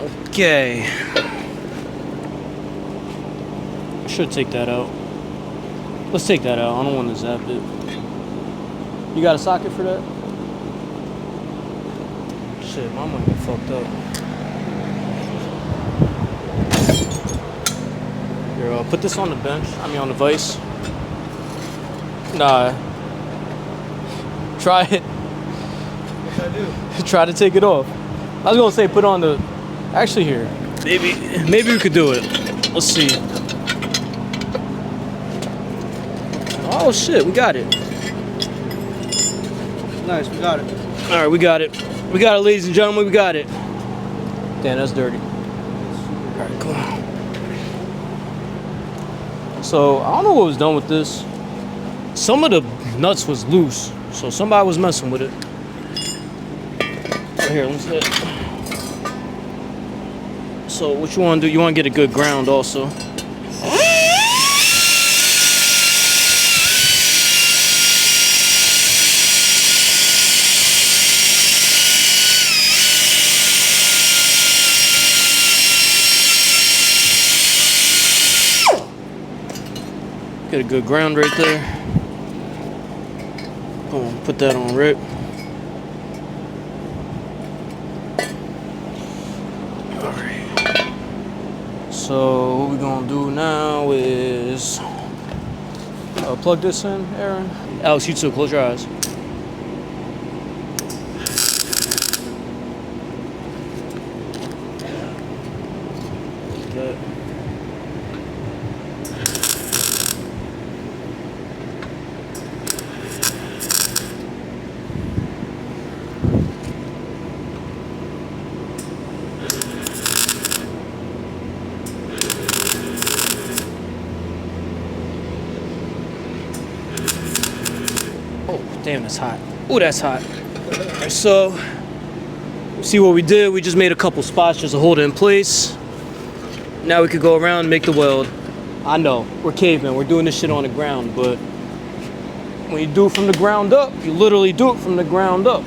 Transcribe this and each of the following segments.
Okay. I should take that out. Let's take that out. I don't want to zap it. You got a socket for that? Shit, mine might get fucked up. Here, put this on the bench. I mean, on the vise. Nah. Try it. What should I do? Try to take it off. I was gonna say put on the. Actually, here. Maybe we could do it. Let's see. Oh shit, we got it. Nice, we got it. All right, we got it. We got it, ladies and gentlemen. We got it. Damn, that's dirty. All right, cool. So I don't know what was done with this. Some of the nuts was loose, so somebody was messing with it. Here, let's hit. So what you want to do? You want to get a good ground also. Get a good ground right there. Boom, put that on rip. Alright. So what we're gonna do now is plug this in, Aaron. Alex, you too, close your eyes. That. Damn, that's hot. Oh, that's hot. All right, so, see what we did? We just made a couple spots just to hold it in place. Now we could go around and make the weld. I know, we're cavemen. We're doing this shit on the ground, but when you do it from the ground up, you literally do it from the ground up.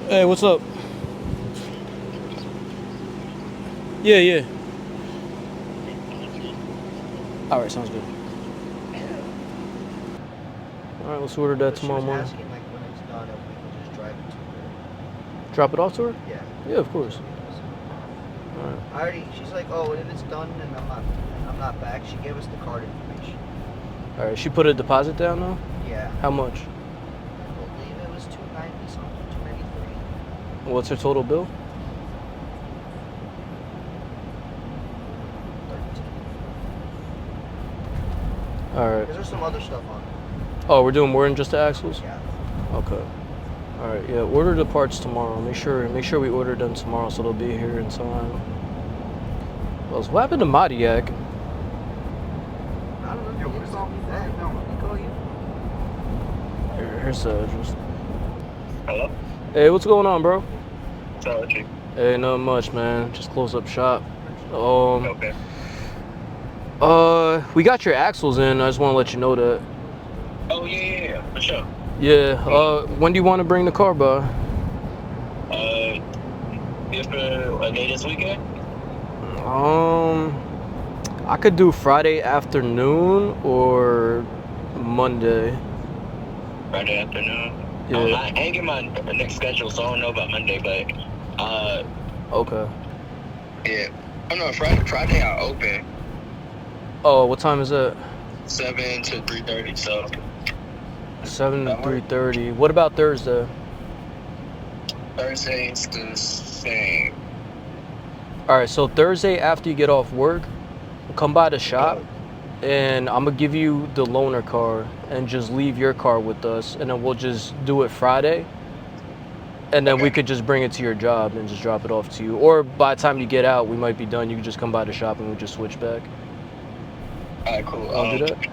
Hey, what's up? Yeah. All right, sounds good. All right, let's order that tomorrow morning. Asking, like, when it's done, if we can just drive it to her. Drop it off to her? Yeah. Yeah, of course. All right. She's like, oh, if it's done and I'm not back, she gave us the card information. All right, she put a deposit down though? Yeah. How much? I believe it was $290 something, $293. What's her total bill? 13. All right. There's some other stuff on it. Oh, we're doing more than just the axles? Yeah. Okay. All right. Yeah. Order the parts tomorrow. Make sure we order them tomorrow so they'll be here in time. Well, what happened to Madiak? I don't know. What is all that? No, let me call you. Here's the address. Hello? Hey, what's going on, bro? Sorry. Hey, not much, man. Just close up shop. Okay. We got your axles in. I just want to let you know that. Oh, yeah, for sure. Yeah. When do you want to bring the car by? If a day this weekend? I could do Friday afternoon or Monday. Friday afternoon? Yeah. I ain't get my next schedule, so I don't know about Monday, but, Okay. yeah. Oh, no, Friday I open Oh, what time is it? 7 to 3:30, so. 7 to 3:30. What about Thursday? Thursday's the same. All right, so Thursday after you get off work, come by the shop, and I'm gonna give you the loaner car and just leave your car with us, and then we'll just do it Friday, and then we could just bring it to your job and just drop it off to you. Or by the time you get out, we might be done. You can just come by the shop and we'll just switch back. All right, cool. I'll do that.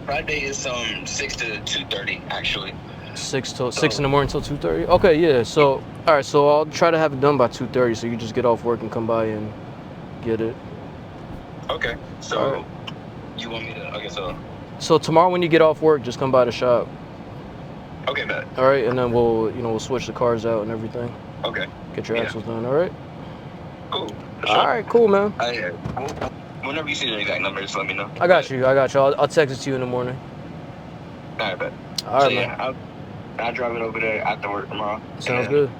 Friday is 6 to 2:30 actually. 6 in the morning till 2:30. Okay, yeah. So all right, so I'll try to have it done by 2:30, so you just get off work and come by and get it. Okay. So All right. you want me to? Okay. So So tomorrow when you get off work, just come by the shop. okay, bet. All right, and then we'll switch the cars out and everything. Okay. Get your Yeah. axles done. All right. Cool. For All sure. right, cool, man. Whenever you see the exact number, just let me know. I got you. I'll text it to you in the morning. All right, bet. All So right, man. yeah, I'll drive it over there after work tomorrow. Sounds good.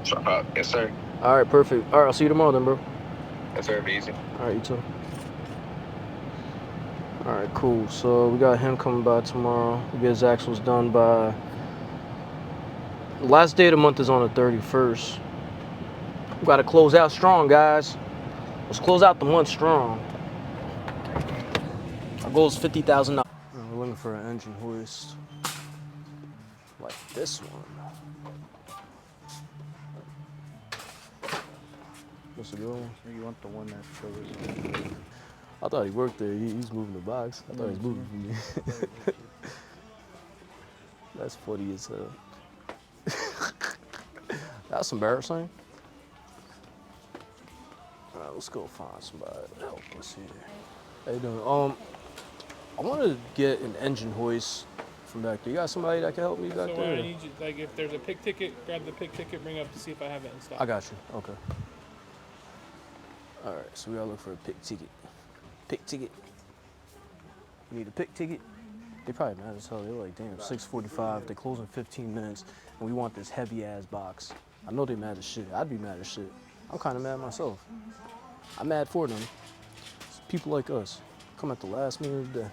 Swap out. Yes, sir. All right, perfect. All right, I'll see you tomorrow then, bro. Yes, sir. Be easy. All right, you too. All right, cool. So we got him coming by tomorrow. We get his axles done by. The last day of the month is on the 31st. We got to close out strong, guys. Let's close out the month strong. Our goal is $50,000. We're looking for an engine hoist like this one. What's the good one? You want the one that shows. I thought he worked there. He's moving the box. I thought he was moving for me. That's funny as hell. That's embarrassing. All right, let's go find somebody to help us here. How you doing? I want to get an engine hoist from back there. You got somebody that can help me back So there? what I need you, like, if there's a pick ticket, grab the pick ticket, bring it up to see if I have it in stock. I got you. Okay. All right, so we gotta look for a pick ticket. Pick ticket. You need a pick ticket? They probably mad as hell. They're like, damn, 6:45. They close in 15 minutes, and we want this heavy ass box. I know they mad as shit. I'd be mad as shit. I'm kind of mad myself. I'm mad for them. It's people like us come at the last minute of the day.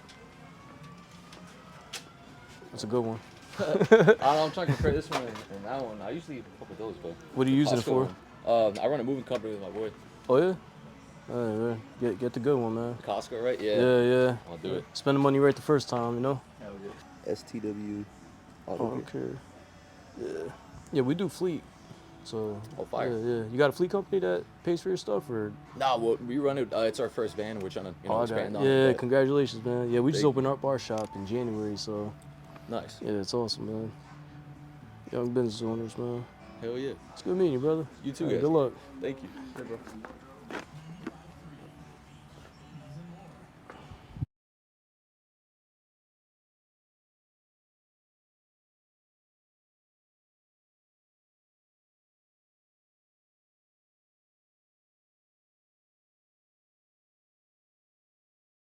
That's a good one. I'm trying to compare this one and that one. I usually fuck with those, but. What are you using it for? I run a moving company with my boy. Oh yeah. All right, get the good one, man. Costco, right? Yeah. Yeah. I'll do it. Spend the money right the first time, you know. STW Auto Care. Yeah, we do fleet. So. Oh, fire. Yeah. You got a fleet company that pays for your stuff, or? Nah, well, we run it. It's our first van. We're trying to expand on it. Yeah, but- congratulations, man. Yeah, we just Thank opened up our shop in January, so. Nice. Yeah, it's awesome, man. Young business owners, man. Hell yeah. It's good meeting you, brother. You too, All right, guys. good luck. Thank you.